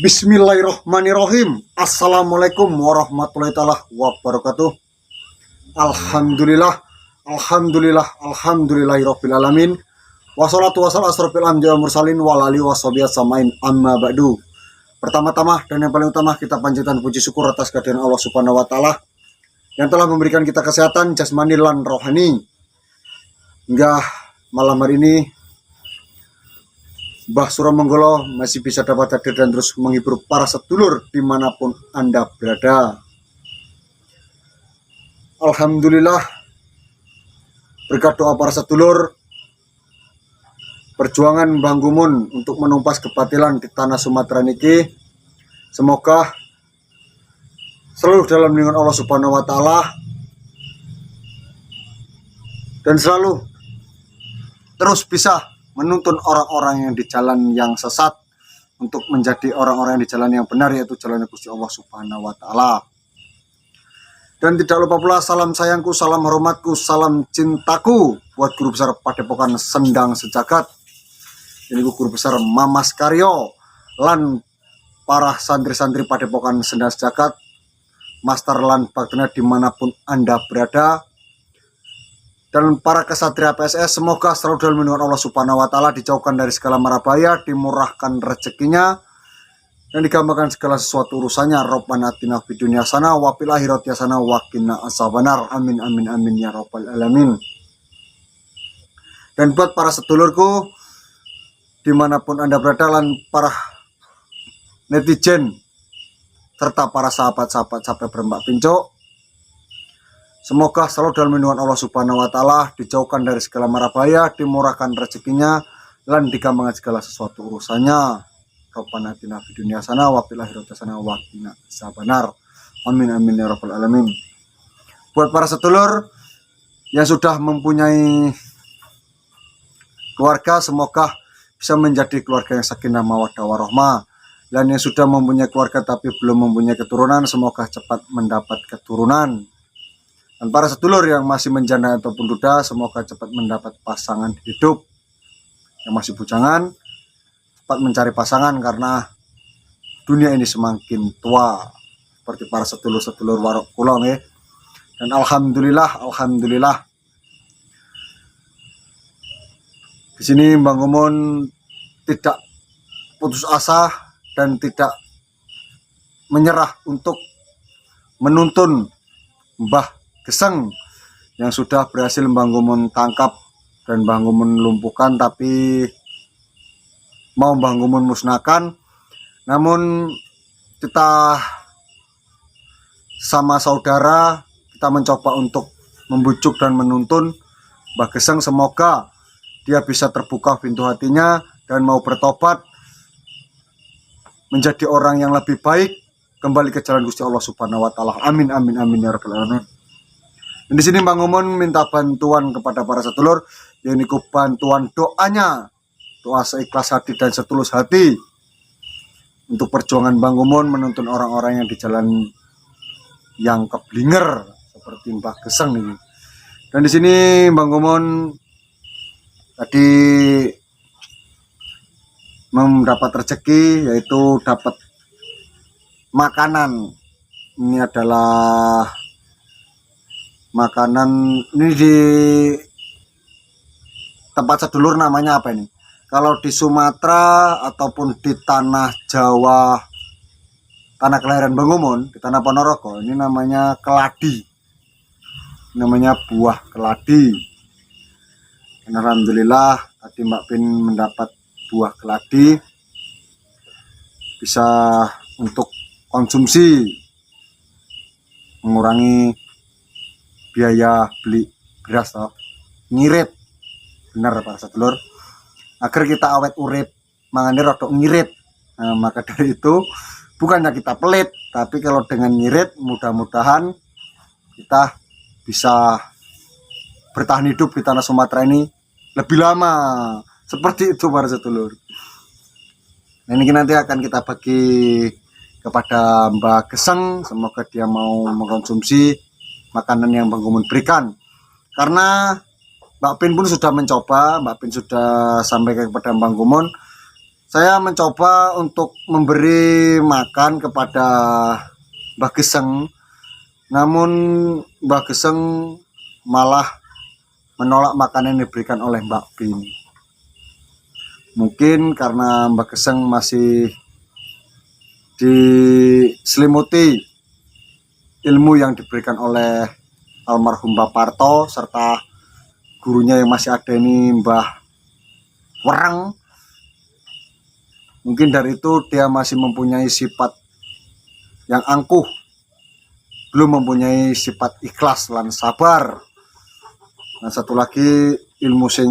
Bismillahirrahmanirrahim. Assalamualaikum warahmatullahi wabarakatuh. Alhamdulillah, alhamdulillahirabbil alamin. Wassalatu wassalamu asrofil anbiya'i wal mursalin wal alihi washabihi samain amma ba'du. Pertama-tama dan yang paling utama kita panjatkan puji syukur atas kehadiran Allah Subhanahu wa taala yang telah memberikan kita kesehatan jasmani lan rohani. Hingga malam hari ini Mbah Suramanggala masih bisa dapat hadir dan terus menghibur para sedulur dimanapun Anda berada. Alhamdulillah, berkat doa para sedulur, perjuangan Mbah Gumun untuk menumpas kebatilan di tanah Sumatera niki semoga selalu dalam lindungan Allah Subhanahu wa taala dan selalu terus bisa menuntun orang-orang yang di jalan yang sesat untuk menjadi orang-orang yang di jalan yang benar, yaitu jalan Gusti Allah Subhanahu wa taala. Dan tidak lupa pula salam sayangku, salam hormatku, salam cintaku buat guru besar Padepokan Sendang Sejagat. Ini guru besar Mamas Karyo lan para santri-santri Padepokan Sendang Sejagat, master lan partner dimanapun Anda berada. Dan para kesatria PSS semoga selalu dalam lindungan Allah Subhanahu wa taala, dijauhkan dari segala mara bahaya, dimurahkan rezekinya dan digampangkan segala sesuatu urusannya. Rabbana atina fid dunya hasanah wa fil akhirati hasanah wa qina azabannar. Amin amin amin ya rabbal alamin. Dan buat para sedulurku dimanapun Anda berada lan para netizen serta para sahabat-sahabat sampai berembak pincuk, semoga selalu dalam lindungan Allah Subhanahu wa taala, dijauhkan dari segala mara bahaya, dimurahkan rezekinya dan digampangkan segala sesuatu urusannya. Rabbana atina fid dunya hasanah wa fil akhirati hasanah wa qina azabannar. Amin amin ya rabbal alamin. Buat para sedulur yang sudah mempunyai keluarga, semoga bisa menjadi keluarga yang sakinah mawaddah warahmah. Dan yang sudah mempunyai keluarga tapi belum mempunyai keturunan, semoga cepat mendapat keturunan. Dan para sedulur yang masih menjanda ataupun duda, semoga cepat mendapat pasangan hidup. Yang masih bujangan, cepat mencari pasangan karena dunia ini semakin tua. Seperti para sedulur-sedulur warok kulong ya. Dan alhamdulillah. Di sini Mbah Gumun tidak putus asa dan tidak menyerah untuk menuntun Mbah Geseng yang sudah berhasil Mbah Gumun tangkap dan Mbah Gumun lumpuhkan, tapi mau Mbah Gumun musnahkan. Namun kita sama saudara kita mencoba untuk membujuk dan menuntun Mbah Geseng, semoga dia bisa terbuka pintu hatinya dan mau bertobat menjadi orang yang lebih baik, kembali ke jalan Gusti Allah Subhanahu wa taala. Amin amin amin ya rabbal alamin. Dan di sini Mbah Gumun minta bantuan kepada para sedulur, yaitu bantuan doanya, doa seikhlas hati dan setulus hati untuk perjuangan Mbah Gumun menuntun orang-orang yang di jalan yang keblinger seperti Mbah Geseng ini. Dan di sini Mbah Gumun tadi mendapat rezeki, yaitu dapat makanan. Ini adalah makanan, ini di tempat sedulur namanya apa ini? Kalau di Sumatera ataupun di tanah Jawa, tanah kelahiran Mbah Gumun, di tanah Ponorogo, ini namanya keladi, namanya buah keladi. Dan alhamdulillah tadi Mbak Pin mendapat buah keladi, bisa untuk konsumsi, mengurangi biaya beli beras toh, ngirit, benar para sedulur, agar kita awet urip mangane rada ngirit. Nah, maka dari itu bukannya kita pelit, tapi kalau dengan ngirit mudah-mudahan kita bisa bertahan hidup di tanah Sumatera ini lebih lama. Seperti itu para sedulur. Nah, ini nanti akan kita bagi kepada Mbah Geseng, semoga dia mau mengkonsumsi makanan yang Mbah Gumun berikan. Karena Mbak Pin pun sudah mencoba, Mbak Pin sudah sampaikan kepada Mbah Gumun, saya mencoba untuk memberi makan kepada Mbah Geseng, namun Mbah Geseng malah menolak makanan yang diberikan oleh Mbak Bin. Mungkin karena Mbah Geseng masih diselimuti ilmu yang diberikan oleh almarhum Mbah Parto serta gurunya yang masih ada ini Mbah Wereng. Mungkin dari itu dia masih mempunyai sifat yang angkuh, belum mempunyai sifat ikhlas dan sabar. Nah, satu lagi ilmu sing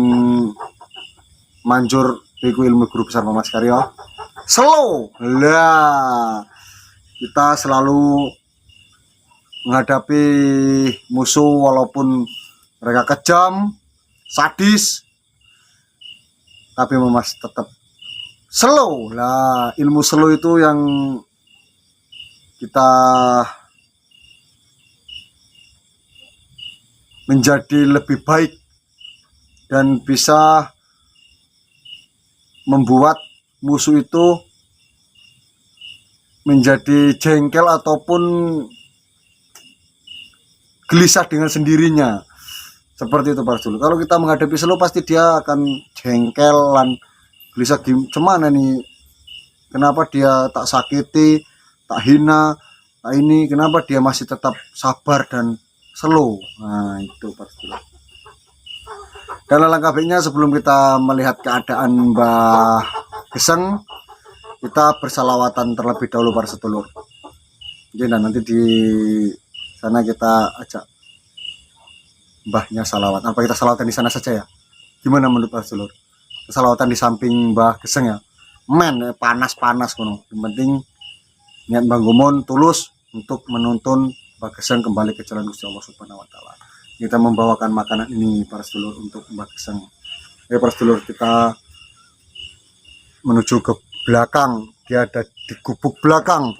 manjur iku ilmu guru besar Mas Karyo. Slow lah, kita selalu menghadapi musuh walaupun mereka kejam, sadis, tapi Mas tetap slow lah. Ilmu slow itu yang kita menjadi lebih baik dan bisa membuat musuh itu menjadi jengkel ataupun gelisah dengan sendirinya. Seperti itu Pak Dulu. Kalau kita menghadapi slow pasti dia akan jengkel dan gelisah, gimana nih, kenapa dia tak sakiti, tak hina, tak ini, kenapa dia masih tetap sabar dan slow. Nah itu Pak Dulu. Dan alangkah baiknya sebelum kita melihat keadaan Mbah Geseng, kita bersalawatan terlebih dahulu para sedulur. Jadi nanti di sana kita ajak mbahnya salawat. Apa kita salawatan di sana saja ya? Gimana menurut para sedulur? Salawatan di samping Mbah Geseng ya? Panas-panas kono. Yang penting niat Mbah Gumon tulus untuk menuntun Mbah Geseng kembali ke jalan Gusti Allah Subhanahu wa taala. Kita membawakan makanan ini para sedulur untuk Mbah Geseng. Ya para sedulur, kita menuju ke belakang. Dia ada di gubuk belakang.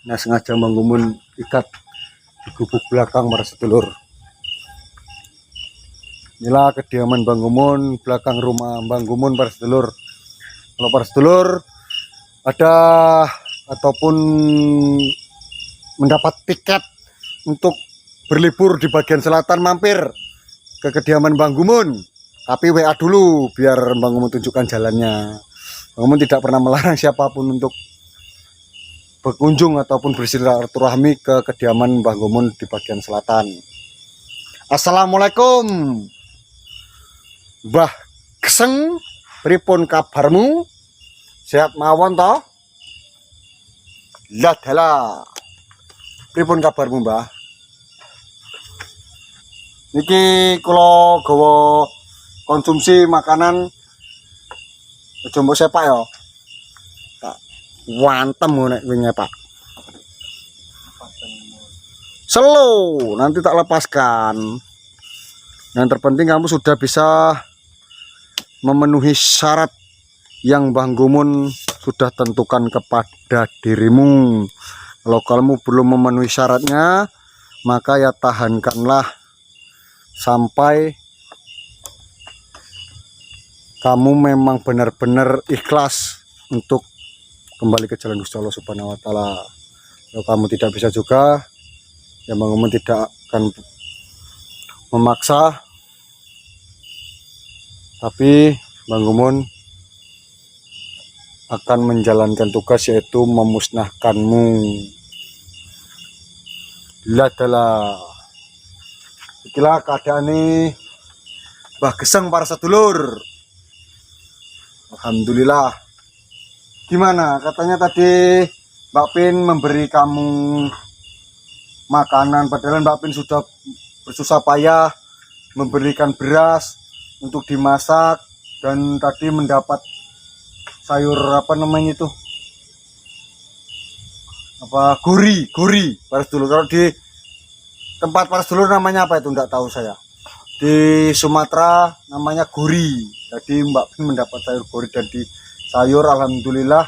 Nah, sengaja Mbah Gumon ikat di gubuk belakang para sedulur. Inilah kediaman Mbah Gumon, belakang rumah Mbah Gumon para sedulur. Kalau para sedulur ada ataupun mendapat tiket untuk berlibur di bagian selatan, mampir ke kediaman Mbah Gumon, tapi WA dulu biar Mbah Gumon tunjukkan jalannya. Mbah Gumon tidak pernah melarang siapapun untuk berkunjung ataupun bersilaturahmi ke kediaman Mbah Gumon di bagian selatan. Assalamualaikum Mbah Geseng, pripun kabarmu? Sehat mawon toh? Lah dalah. Pripun kabarmu Mbah? Niki kula gawa konsumsi makanan aja mbok sepak ya. Tak wantem nek wingi Pak. Slow, nanti tak lepaskan. Yang terpenting kamu sudah bisa memenuhi syarat yang Mbah Gumon sudah tentukan kepada dirimu. Kalau kamu belum memenuhi syaratnya, maka ya tahankanlah sampai kamu memang benar-benar ikhlas untuk kembali ke jalan Gusti Allah Subhanahu wa taala. Kalau kamu tidak bisa juga, ya Mbah Gumon tidak akan memaksa, tapi Mbah Gumon akan menjalankan tugas, yaitu memusnahkanmu. Ladalah. Inilah keadaan ini Mbah Geseng para sedulur. Alhamdulillah. Gimana? Katanya tadi Mbak Pin memberi kamu makanan, padahal Mbak Pin sudah bersusah payah memberikan beras untuk dimasak, dan tadi mendapat sayur apa namanya itu, apa, gori para sedulur. Kalau di tempat para sedulur namanya apa itu enggak tahu saya. Di Sumatera namanya gori. Jadi Mbak Pin mendapat sayur gori dan di sayur, alhamdulillah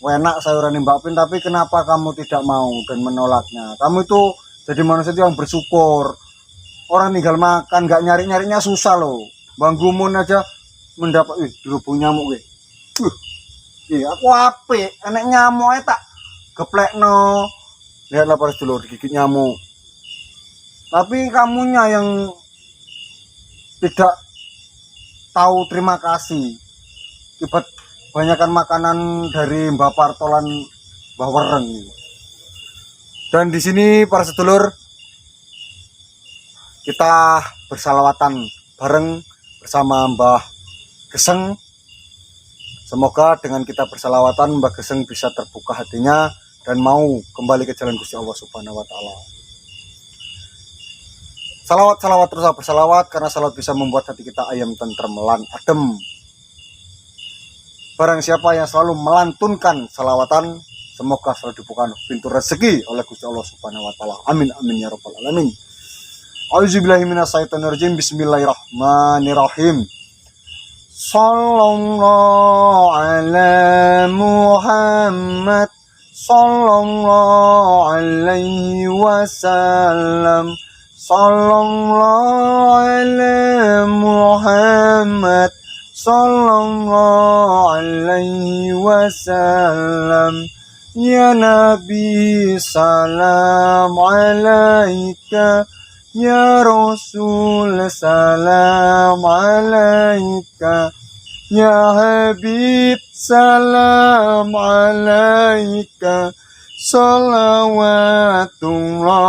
enak sayuran Mbak Pin. Tapi kenapa kamu tidak mau dan menolaknya? Kamu itu jadi manusia yang bersyukur. Orang tinggal makan, nggak nyari-nyarinya susah loh. Mbah Gumon aja mendapat dirubung nyamuk gue. Aku apik, enek nyamuk tak geplekno. Lihatlah para sedulur digigit nyamuk. Tapi kamunya yang tidak tahu terima kasih. Akibat banyakkan makanan dari Mbak Partolan Mbah Wereng. Dan di sini para sedulur kita bersalawatan bareng bersama Mbah Geseng. Semoga dengan kita bersalawatan Mbah Geseng bisa terbuka hatinya dan mau kembali ke jalan Gusti Allah Subhanahu wa taala. Salawat terus bersalawat karena salawat bisa membuat hati kita ayam tentrem adem. Barang siapa yang selalu melantunkan salawatan, semoga selalu dibuka pintu rezeki oleh Gusti Allah Subhanahu wa taala. Amin amin ya rabbal alamin. Auzubillahi minasyaitonirrajim. Bismillahirrahmanirrahim. Sallallahu ala Muhammad sallallahu alaihi wasallam. Sallallahu ala Muhammad sallallahu alaihi wasallam. Ya Nabi salam alaika, ya Rasul salam alaika, ya Habib salam alaika, salawatullah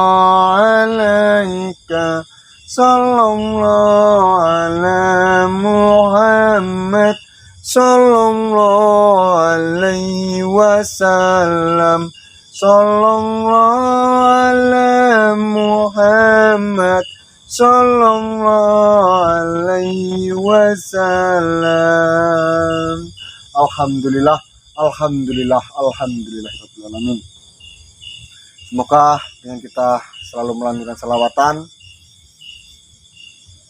alaika, sallallahu ala Muhammad sallallahu alaihi wasallam. Sallallahu ala Muhammad sallallahu alaihi wasallam. Alhamdulillah, alhamdulillah, alhamdulillah rabbil alamin. Semoga dengan kita selalu melanjutkan salawatan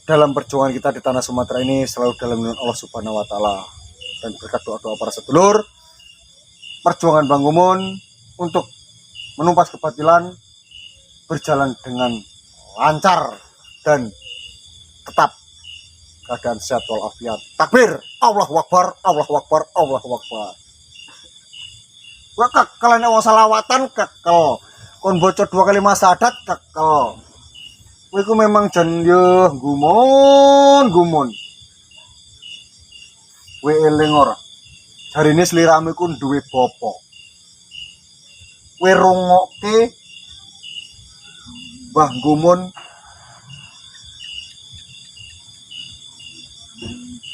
dalam perjuangan kita di tanah Sumatera ini selalu dalam lindungan Allah Subhanahu wa taala, dan berkat doa-doa para sedulur perjuangan Bang Gumun untuk menumpas kebatilan berjalan dengan lancar dan tetap keadaan sehat walafiat. Takbir, Allahu Akbar, Allahu Akbar, Allahu Akbar. Wah kekelen wong salawatan kekel, kon bocor 2 kali syahadat kekel. Kowe iku memang jan yo gumun. Kowe eling ora? Jarine sliramu iku duwe bapa. Kowe rungokke Mbah Gumun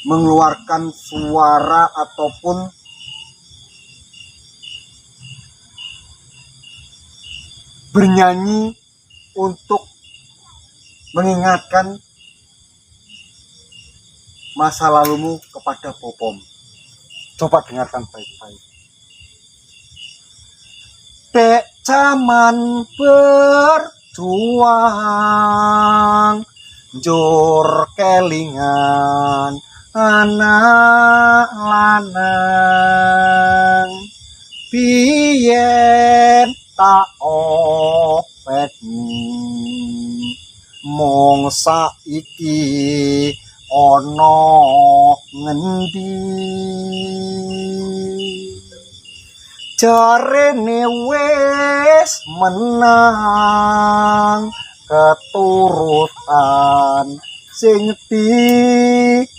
mengeluarkan suara ataupun bernyanyi untuk mengingatkan masa lalumu kepada Bopom. Coba dengarkan baik-baik. Dek zaman berjuang, njur kelingan anak lanang, biyen tak openi mong saiki ana ngendi. Jarene wis menang keturutan sing digadang,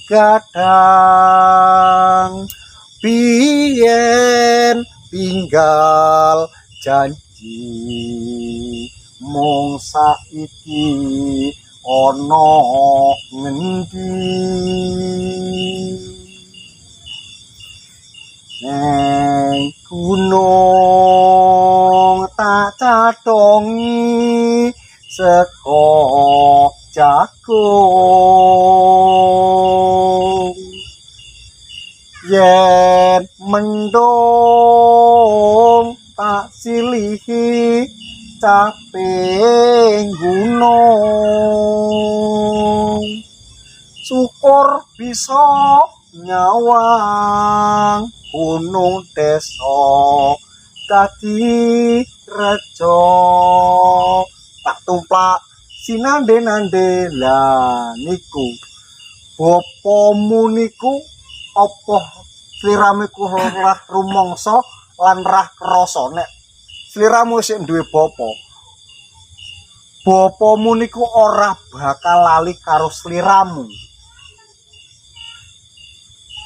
biyen tinggal janji mong saiki ana ngendi. Neng gunung tak catongi seko jagung, yen mendung tak silihi caping gunung. Syukur bisa nyawang gunung desa dadi rejo, tak tumplak sinande-nande lah niku bapamu niku apa sliramu iku ora rumangsa lan rah krasa nek sliramu sik duwe bapamu niku ora bakal lali karo sliramu.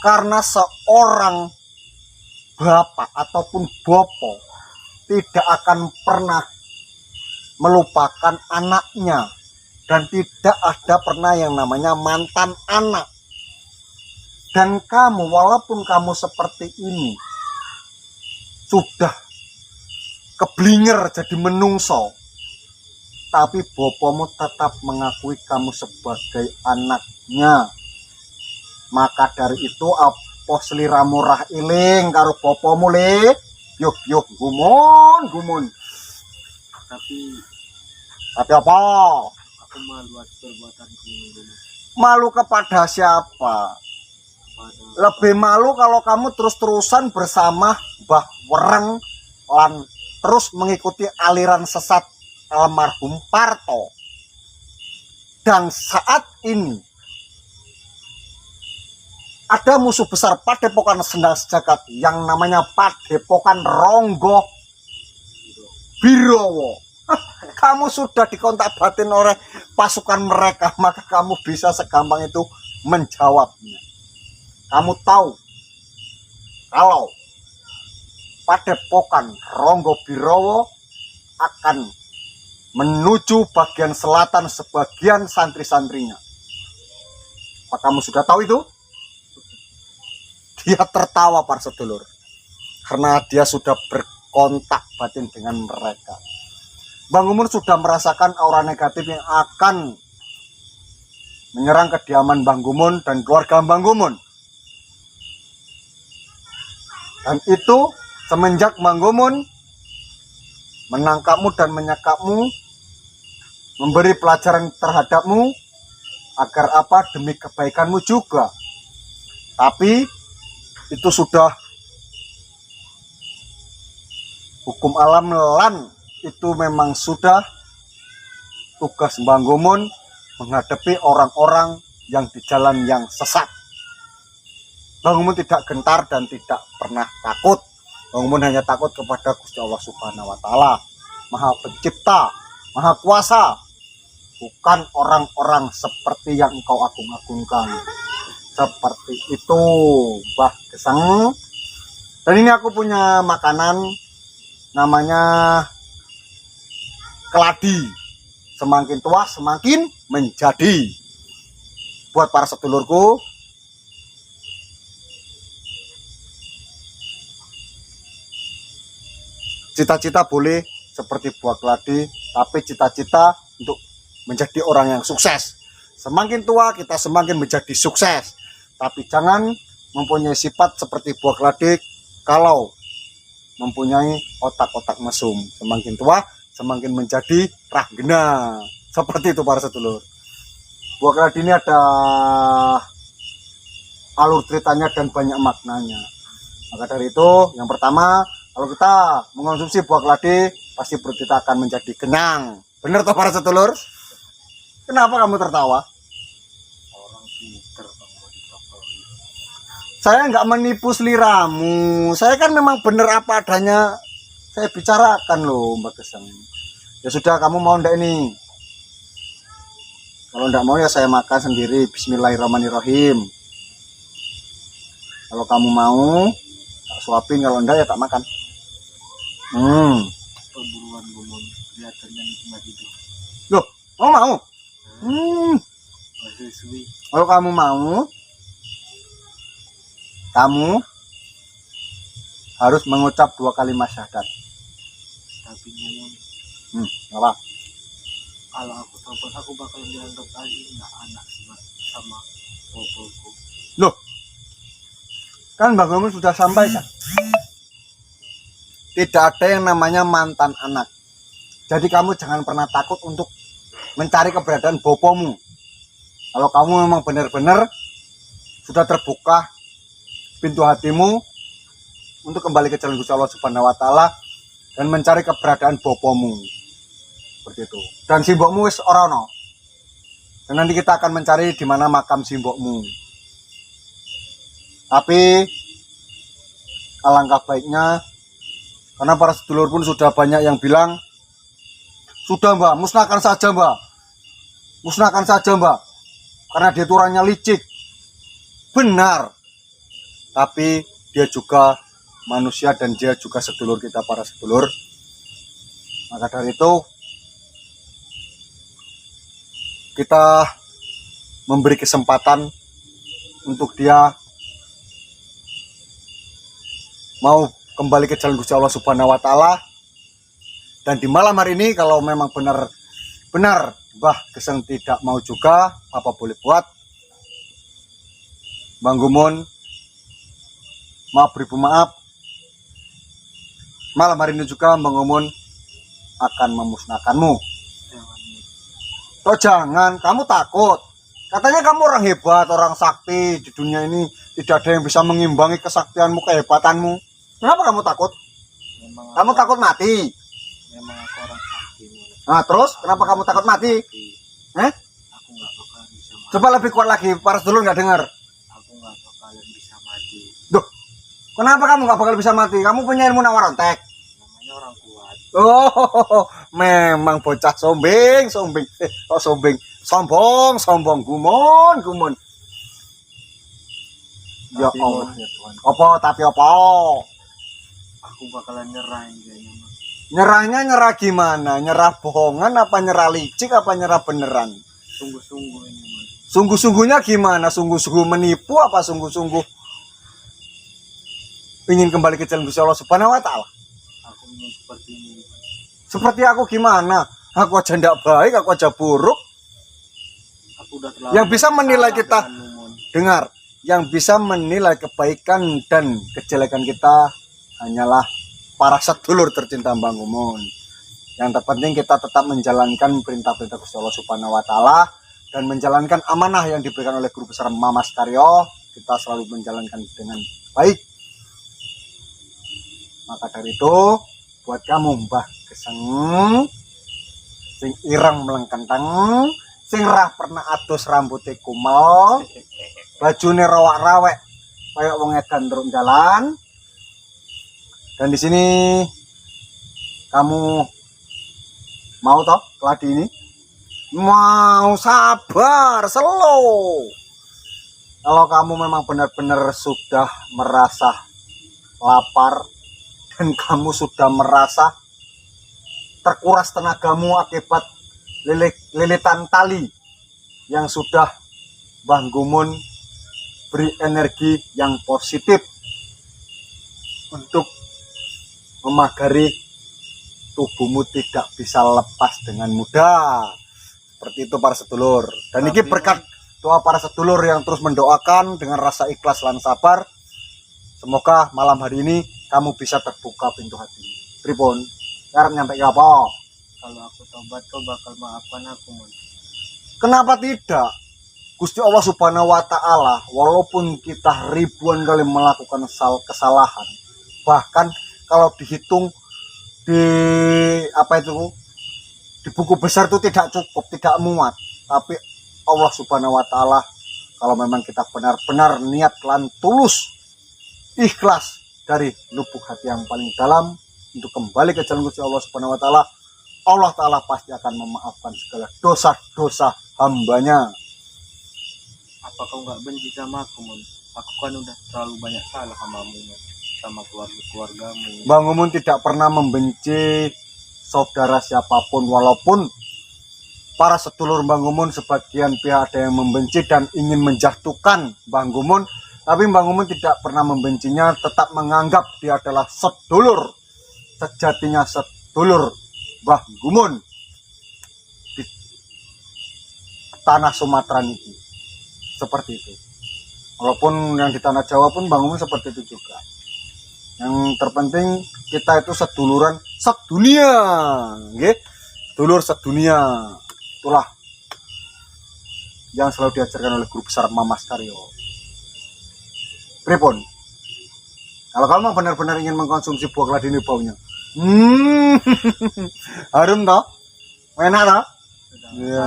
Karena seorang bapak ataupun bopo tidak akan pernah melupakan anaknya, dan tidak ada pernah yang namanya mantan anak. Dan kamu, walaupun kamu seperti ini sudah keblinger jadi menungso, tapi bopomu tetap mengakui kamu sebagai anaknya. Maka dari itu apa sliramu rah iling karo bopomu le? Yuk gumun. Tapi apa? aku malu atas perbuatanku ini. Malu kepada siapa? Lebih malu kalau kamu terus-terusan bersama Mbah Wereng lan terus mengikuti aliran sesat almarhum Parto. Dan saat ini ada musuh besar Padepokan Sendang Sejagat yang namanya Padepokan Ronggo Birowo. Kamu sudah dikontak batin oleh pasukan mereka, maka kamu bisa segampang itu menjawabnya. Kamu tahu kalau Padepokan Ronggo Birowo akan menuju bagian selatan sebagian santri-santrinya. Apa kamu sudah tahu itu? Dia tertawa para sedulur, karena dia sudah berkontak batin dengan mereka. Bang Gumun sudah merasakan aura negatif yang akan menyerang kediaman Bang Gumun dan keluarga Bang Gumun. Dan itu semenjak Bang Gumun menangkapmu dan menyekapmu, memberi pelajaran terhadapmu, agar apa? Demi kebaikanmu juga. Tapi itu sudah hukum alam lan itu memang sudah tugas Bang Gumun menghadapi orang-orang yang di jalan yang sesat. Bang Gumun tidak gentar dan tidak pernah takut. Bang Gumun hanya takut kepada Gusti Allah Subhanahu wa Ta'ala, Maha Pencipta, Maha Kuasa, bukan orang-orang seperti yang engkau agung-agungkan. Seperti itu, Mbah Gesang. Dan ini aku punya makanan namanya keladi. Semakin tua semakin menjadi. Buat para sedulurku, cita-cita boleh seperti buah keladi, tapi cita-cita untuk menjadi orang yang sukses. Semakin tua kita semakin menjadi sukses, tapi jangan mempunyai sifat seperti buah keladi kalau mempunyai otak-otak mesum. Semakin tua semakin menjadi ranggena. Seperti itu para sedulur. Buah keladi ini ada alur ceritanya dan banyak maknanya. Maka dari itu, yang pertama, kalau kita mengonsumsi buah keladi, pasti perut kita akan menjadi kenyang. Benar toh para sedulur? Kenapa kamu tertawa? Orang pinter Saya nggak menipu seliramu. Saya kan memang benar apa adanya. Saya bicarakan loh, Mbak Gesang. Ya sudah, kamu mau ndak ini? Kalau ndak mau ya saya makan sendiri. Bismillahirrahmanirrahim. Kalau kamu mau, tak suapin. Kalau ndak ya tak makan. perburuan Gumun kelihatannya nikmat hidup. Loh, kamu mau? Suwi Kalau kamu mau, kamu harus mengucap 2 kalimat syahadat. tapi Gumun, Apa? kalau aku tampil aku bakal dianggap lagi nggak anak sama boboku. Loh, kan Bang Gumun sudah sampaikan, tidak ada yang namanya mantan anak. Jadi kamu jangan pernah takut untuk mencari keberadaan bopomu. Kalau kamu memang benar-benar sudah terbuka pintu hatimu untuk kembali ke jalan Gusti Allah Subhanahu wa Ta'ala dan mencari keberadaan bopomu. Seperti itu. Dan simbokmu wis ora ono. Dan nanti kita akan mencari di mana makam simbokmu. Tapi alangkah baiknya, karena para sedulur pun sudah banyak yang bilang, sudah mbak, musnahkan saja mbak, musnahkan saja mbak, karena dia itu orangnya licik. Benar, tapi dia juga manusia dan dia juga sedulur kita, para sedulur. Maka dari itu kita memberi kesempatan untuk dia mau kembali ke jalan Gusti Allah Subhanahu wa taala. Dan di malam hari ini kalau memang benar Mbah Geseng tidak mau juga, apa boleh buat. Bang Gumun, maaf beribu maaf. Malam hari ini juga Bang Gumun akan memusnahkanmu. Oh jangan, kamu takut. Katanya kamu orang hebat, orang sakti di dunia ini, tidak ada yang bisa mengimbangi kesaktianmu, kehebatanmu. Kenapa kamu takut? Kamu takut mati? Memang aku orang sakti. Nah terus, kenapa kamu takut mati? Aku nggak bakalan bisa mati. Coba lebih kuat lagi, para sedulur nggak dengar. Aku nggak bakalan bisa mati. Duh, kenapa kamu nggak bakal bisa mati? Kamu punya ilmu nawarontek. Namanya orang kuat. Oh, memang bocah sombong. Sombong, gumun. Ya Tapi, Allah, Mon, ya Tuhan. Tapi apa? aku bakalan nyerahin kayaknya, Mon. Nyerah gimana? Nyerah bohongan apa nyerah licik apa nyerah beneran? Sungguh-sungguh ini, Mon. Sungguh-sungguhnya gimana? Sungguh-sungguh menipu apa sungguh-sungguh ingin kembali ke jalan Gusti Allah Subhanahu wa taala? Aku ingin seperti ini, Mon. Seperti aku gimana? Aku aja ndak baik, aku aja buruk. Aku udah terlalu Yang bisa menilai salah kita, denganmu, Mon. dengar, yang bisa menilai kebaikan dan kejelekan kita hanyalah para sedulur tercinta Bang Gumun. Yang terpenting kita tetap menjalankan perintah-perintah Gusti Allah Subhanahu wa taala dan menjalankan amanah yang diberikan oleh Guru Besar Mamas Karyo. Kita selalu menjalankan dengan baik. Maka dari itu, buat kamu Mbah Geseng sing ireng melengkenteng, sing rah pernah atus rambutnya kumel, bajune rawak-rawek kayak wong edan turun jalan. Dan di sini kamu mau toh keladi ini? Mau, sabar, slow. Kalau kamu memang benar-benar sudah merasa lapar dan kamu sudah merasa terkuras tenagamu akibat lilitan tali yang sudah Bang Gumun beri energi yang positif untuk memagari tubuhmu tidak bisa lepas dengan mudah. Seperti itu para sedulur. Dan ini berkat doa para sedulur yang terus mendoakan dengan rasa ikhlas dan sabar. Semoga malam hari ini kamu bisa terbuka pintu hati. Pripun? Arep nyampe apa? Kalau aku tobat, kau bakal maafkan aku, Mon. Kenapa tidak? Gusti Allah Subhanahu wa taala, walaupun kita ribuan kali melakukan kesalahan, bahkan kalau dihitung di di buku besar itu tidak cukup, tidak muat. Tapi Allah Subhanahu wa taala, kalau memang kita benar-benar niat lan tulus, ikhlas dari lubuk hati yang paling dalam untuk kembali ke jalan Gusti Allah Subhanahu wa taala, Allah taala pasti akan memaafkan segala dosa-dosa hambanya. Apa kau nggak benci sama aku, Mon? Aku kan udah terlalu banyak salah samamu, Mon. Sama keluargamu. Bang Gumun tidak pernah membenci saudara siapapun, walaupun para sedulur Bang Gumun sebagian pihak ada yang membenci dan ingin menjatuhkan Bang Gumun, tapi Bang Gumun tidak pernah membencinya, tetap menganggap dia adalah sedulur sejatinya, sedulur Bang Gumun di tanah Sumatera ini. Seperti itu. Walaupun yang di tanah Jawa pun Bang Gumun seperti itu juga. Yang terpenting kita itu seduluran sedunia, nggih. Dulur sedunia. Itulah yang selalu diajarkan oleh Guru Besar Mamas Karyo. Pripun? Kalau kamu benar-benar ingin mengkonsumsi buah keladi ini baunya, harum toh? Enak toh? Ya.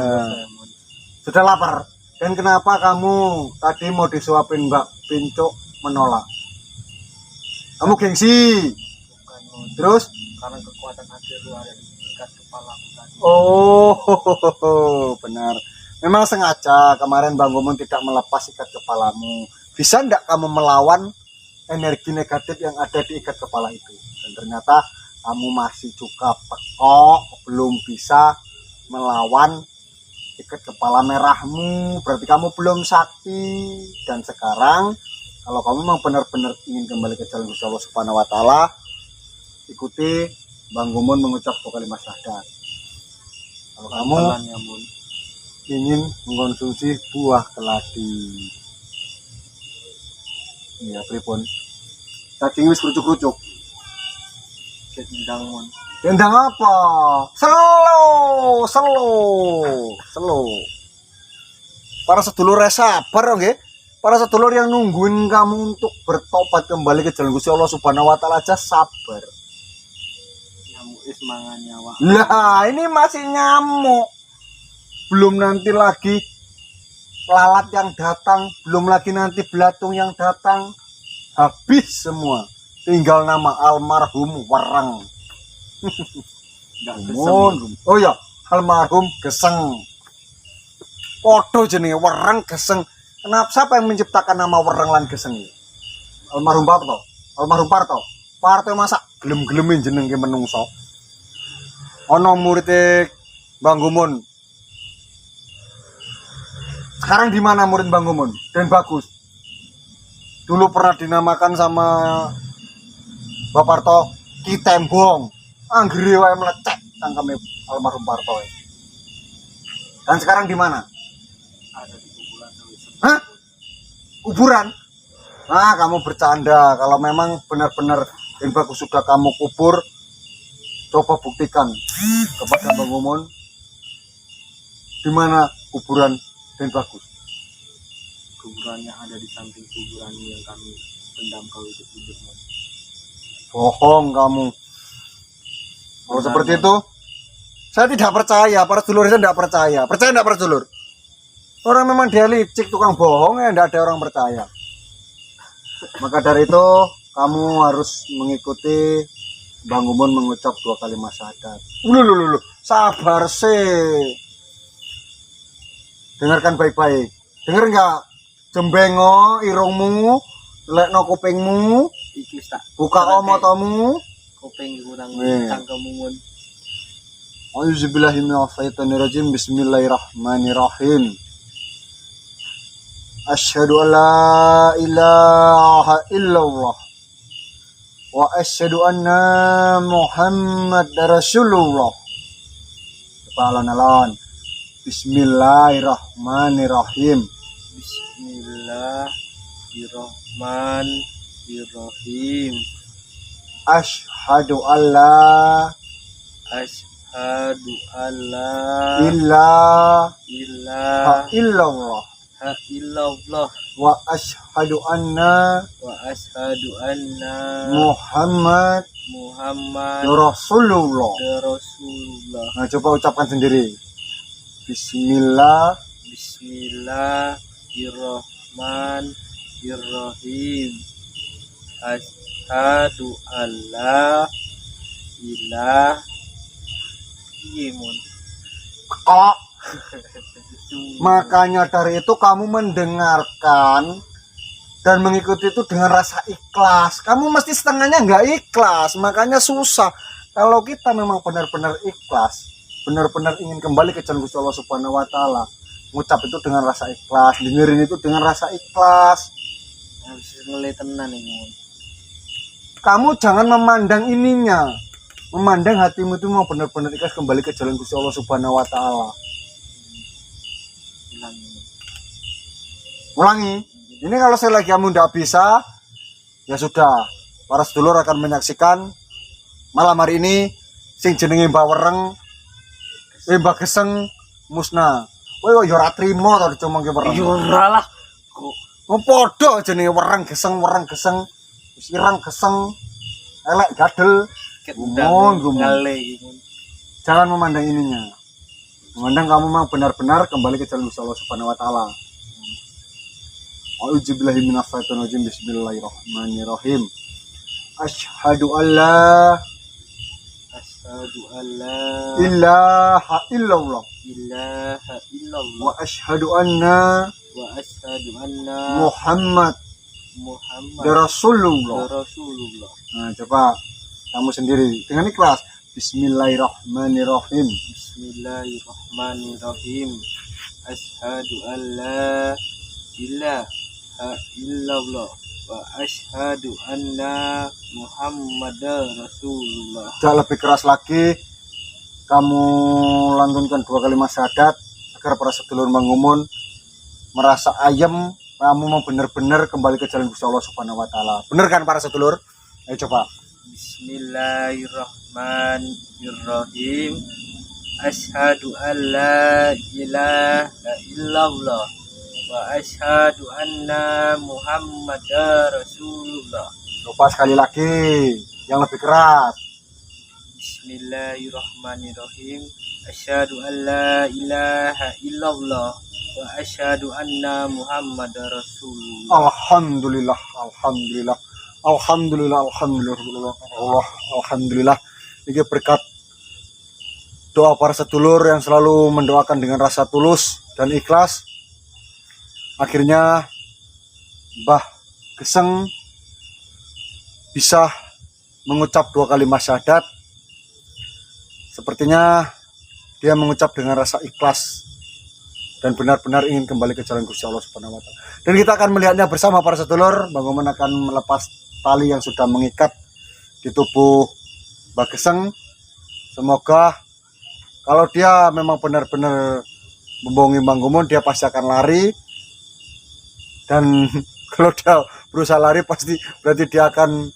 Sudah lapar. Dan kenapa kamu tadi mau disuapin Mbak Pincuk menolak. Kamu gengsi. Bukan Mon, Terus karena kekuatan akhir lu ada di ikat kepala aku tadi. benar. Memang sengaja kemarin Bang Gomon tidak melepas ikat kepalamu. Bisa enggak kamu melawan energi negatif yang ada di ikat kepala itu? Dan ternyata kamu masih juga pekok, belum bisa melawan ikat kepala merahmu. Berarti kamu belum sakti. Dan sekarang kalau kamu memang benar-benar ingin kembali ke jalan Gusti Allah Subhanahu wa taala, ikuti Bang Gomon mengucap 2 kalimat syahadat. Kalau kamu Pelan ya Mon. ingin mengkonsumsi buah keladi, iya pripun, daging wis kerucuk-kerucuk. Dendang Mon. Dendang apa? Selo. Para sedulur sabar nggih. Para sedulur yang nungguin kamu untuk bertobat kembali ke jalan Gusti Allah Subhanahu wa taala aja sabar. Nyamuk is mangan nyawa. Lah, ini masih nyamuk. Belum nanti lagi lalat yang datang, belum lagi nanti belatung yang datang. Habis semua. Tinggal nama almarhum Wereng. Enggak Mun. kesem. Oh ya, almarhum Geseng. Podo jenenge Wereng Geseng. Kenapa siapa yang menciptakan nama Wereng lan Geseng? Almarhum Parto. Almarhum Parto. Parto masa gelem-gelemin jenenge menungso. Ana murid Bang Gomon. Sekarang di mana murid Bang Gomon? Dan bagus. Dulu pernah dinamakan sama Bapak Parto Ki Tembong. Anggere wae mlecek cangkeme almarhum Parto. Dan sekarang di mana? Ada di kuburan Dewi Serdang. Hah? Kuburan? Nah, kamu bercanda. Kalau memang benar-benar yang bagus sudah kamu kubur, coba buktikan kepada Bang Gomon di mana kuburan dan bagus. Kuburannya ada di samping kuburan yang kami pendam kau hidup-hidup Mon. Bohong kamu. Kalau Benar, seperti Mon. itu, saya tidak percaya. Para sedulur saya tidak percaya. Percaya tidak para sedulur? Orang memang dia licik, tukang bohong ya, tidak ada orang percaya. Maka dari itu, kamu harus mengikuti Bang Gomon mengucap 2 kalimat syahadat. Lu, sabar sih. Dengarkan baik-baik. Dengar nggak? Jembengo irungmu, lekno kupingmu, Iki wis tak buka omotomu. kopeng kurang Nih. tanggamu Mon. Auzubillahiminasyaitonirrajim. Bismillahirrahmanirrahim. Asyhadu an la ilaha illallah wa asyhadu anna Muhammad Rasulullah. Alon-alon. Bismillahirrahmanirrahim. Bismillahirrahmanirrahim. Asyhadu an la Asyhadu alla ilaha ilaha illallah illallah wa asyhadu anna wa asyhadu anna Muhammad Muhammad Rasulullah. Rasulullah. Nah, coba ucapkan sendiri. Bismillah. Bismillahirrahmanirrahim. Asyhadu alla ilaha illallah. Kok makanya dari itu kamu mendengarkan dan mengikuti itu dengan rasa ikhlas. Kamu mesti setengahnya nggak ikhlas, makanya susah. Kalau kita memang benar-benar ikhlas, benar-benar ingin kembali ke jalan Gusti Allah Subhanahu wa taala, ngucap itu dengan rasa ikhlas, dengerin itu dengan rasa ikhlas. Harus ngeliat tenan ini Mon. Kamu jangan memandang ininya, memandang hatimu itu mau benar-benar ikhlas kembali ke jalan Gusti Allah Subhanahu wa taala. Hilang ini. Ulangi. Ini kalau saya lagi kamu tidak bisa, ya sudah. Para sedulur akan menyaksikan malam hari ini sing jenenge Mbak Wereng, Mbak Geseng musnah. Kowe yo ora trimo to dicomong ke Wereng. Ya ora lah. Kok Wong padha jenenge Wereng Geseng, Sirang Geseng, elek gadel. ketendang Gumon. ngale iki Mon. Jangan memandang ininya. Memandang kamu memang benar-benar kembali ke jalan Gusti Allah Subhanahu wa taala. A'udzubillahi minasyaitonirrajim. Bismillahirrahmanirrahim. Asyhadu an la Asyhadu an la ilaha illallah ilaha illallah wa asyhadu anna wa asyhadu anna Muhammad Muhammad Rasulullah. Rasulullah. Nah, coba kamu sendiri dengan ikhlas. Bismillahirrahmanirrahim. Bismillahirrahmanirrahim. Asyhadu an la ilaha illallah wa asyhadu anna Muhammadar Rasulullah. Jangan lebih keras lagi. Kamu lantunkan 2 kalimat syahadat agar para sedulur Mangumun merasa ayem. Kamu mau benar-benar kembali ke jalan Gusti Allah Subhanahu wa taala. Bener kan para sedulur? Ayo coba. Bismillahirrahmanirrahim. Asyhadu an la ilaha illallah wa asyhadu anna Muhammadar Rasulullah. Coba sekali lagi yang lebih keras. Bismillahirrahmanirrahim. Asyhadu an la ilaha illallah wa asyhadu anna Muhammadar Rasulullah. Alhamdulillah, alhamdulillah, alhamdulillah, alhamdulillah, alhamdulillah. Ini berkat doa para sedulur yang selalu mendoakan dengan rasa tulus dan ikhlas. Akhirnya Mbah Geseng bisa mengucap 2 kalimat syahadat. Sepertinya dia mengucap dengan rasa ikhlas dan benar-benar ingin kembali ke jalan Gusti Allah Subhanahu wa taala. Dan kita akan melihatnya bersama para sedulur bagaimana akan melepas tali yang sudah mengikat di tubuh Mbah Geseng. Semoga kalau dia memang benar-benar membohongi Bang Gumun, dia pasti akan lari. Dan kalau dia berusaha lari pasti berarti dia akan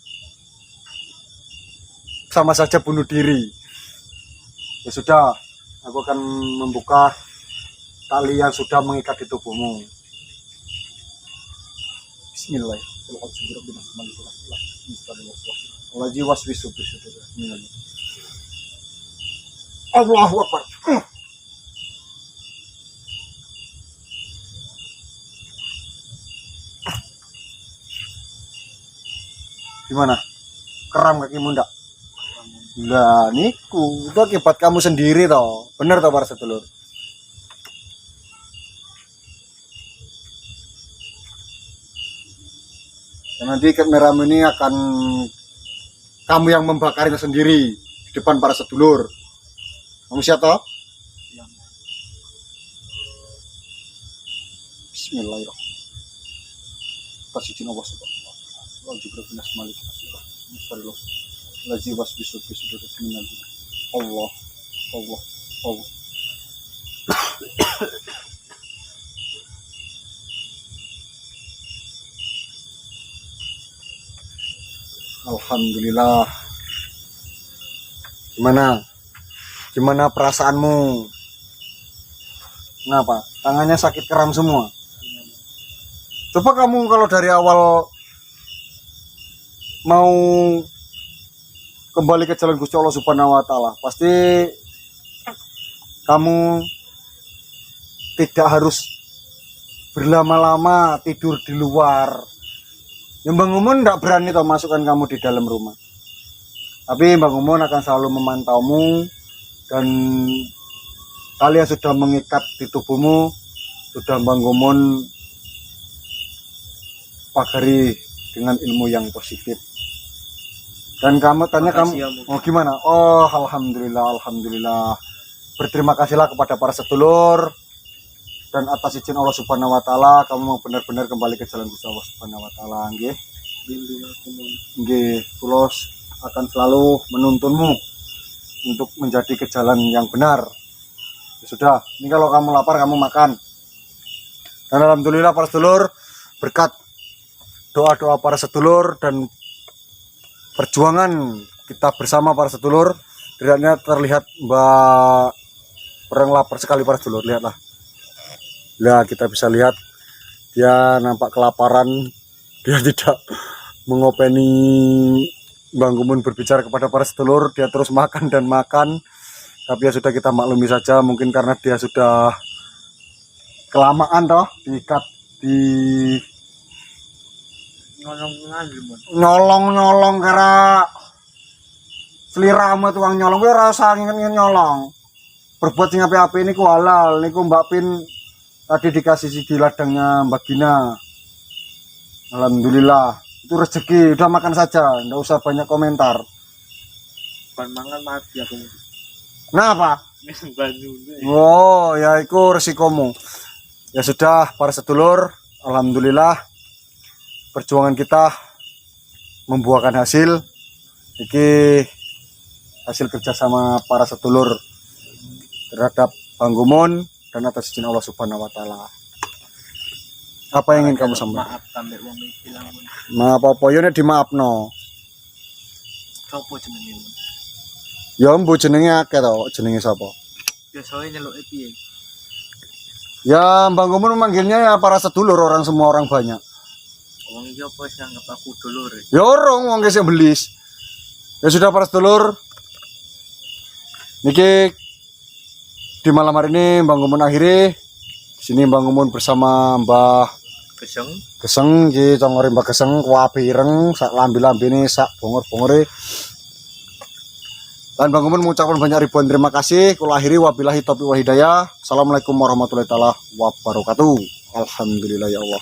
sama saja bunuh diri. Ya sudah, aku akan membuka tali yang sudah mengikat di tubuhmu. Bismillahirrahmanirrahim. Allahu Akbar. Gimana? Keram kakimu ndak? Lah niku, itu akibat kamu sendiri toh. Bener toh para sedulur? Dan nanti kameramu ini akan kamu yang membakarnya sendiri di depan para sedulur. Kamu siap toh? Bismillahirrahmanirrahim. Tas izin Allah subhanahu wa ta'ala. Jibril bin Asmalik. Bismillah. Lazi was bisud bismillah. Allah. Allah. Allah. Alhamdulillah. Gimana perasaanmu? Kenapa? Tangannya sakit kram semua. Coba kamu kalau dari awal mau kembali ke jalan Gusti Allah Subhanahu wa taala, pasti kamu tidak harus berlama-lama tidur di luar. Yang Bang Umun tidak berani toh masukkan kamu di dalam rumah. Tapi Bang Umun akan selalu memantaumu, dan tali yang sudah mengikat di tubuhmu sudah Bang Umun pagari dengan ilmu yang positif. Dan kamu tanya kamu, oh gimana? Oh alhamdulillah, alhamdulillah. Berterima kasihlah kepada para sedulur, dan atas izin Allah Subhanahu wa taala kamu mau benar-benar kembali ke jalan Gusti Allah Subhanahu wa taala. Nggih. Nggih, kula akan selalu menuntunmu untuk menjadi ke jalan yang benar. Ya sudah, ini kalau kamu lapar kamu makan. Dan alhamdulillah para sedulur, berkat doa-doa para sedulur dan perjuangan kita bersama para sedulur, tidaknya terlihat Mbak orang lapar sekali para sedulur, lihatlah. Nah, kita bisa lihat dia nampak kelaparan, dia tidak mengopeni Bang Gumun berbicara kepada para sedulur, dia terus makan dan makan. Tapi ya sudah, kita maklumi saja, mungkin karena dia sudah kelamaan toh diikat di nolong ngali mon. Nyolong kara seliramu tukang nyolong kowe ora usah ngingen nyolong. Berbuat sing apik-apik niku halal. Niku Mbak Pin tadi dikasih di ladangnya Mbak Gina. Alhamdulillah. Itu rezeki, udah makan saja, enggak usah banyak komentar. Pan mangan mati aku. Kenapa? Banyu. Oh, ya itu resikomu. Ya sudah, para sedulur, alhamdulillah perjuangan kita membuahkan hasil. Iki hasil kerjasama para sedulur terhadap Bang Gumon dan atas izin Allah Subhanahu wa taala. Apa yang ingin kamu sampaikan? Maaf tambah wong iki lamun. Maaf apa yo nek dimaafno. Sopo jenenge mon? Ya mbu jenenge akeh to, jenenge sapa? Biasane nyeluke piye? Ya Bang Gumon memanggilnya ya para sedulur, orang semua orang banyak. Wong iki apa sing anggap aku dulur? Ya orang wong sing belis. Ya sudah para sedulur. Niki di malam hari ini Bang Gumon akhiri. Di sini Bang Gumon bersama Mbah Geseng. Iki congore Mbah Geseng kuwabe ireng sak lambi-lambene sak bongor-bongore. Dan Bang Gumon mengucapkan banyak ribuan terima kasih. Kula akhiri wabillahi taufiq wal hidayah. Assalamualaikum warahmatullahi taala wabarakatuh. Alhamdulillah ya Allah.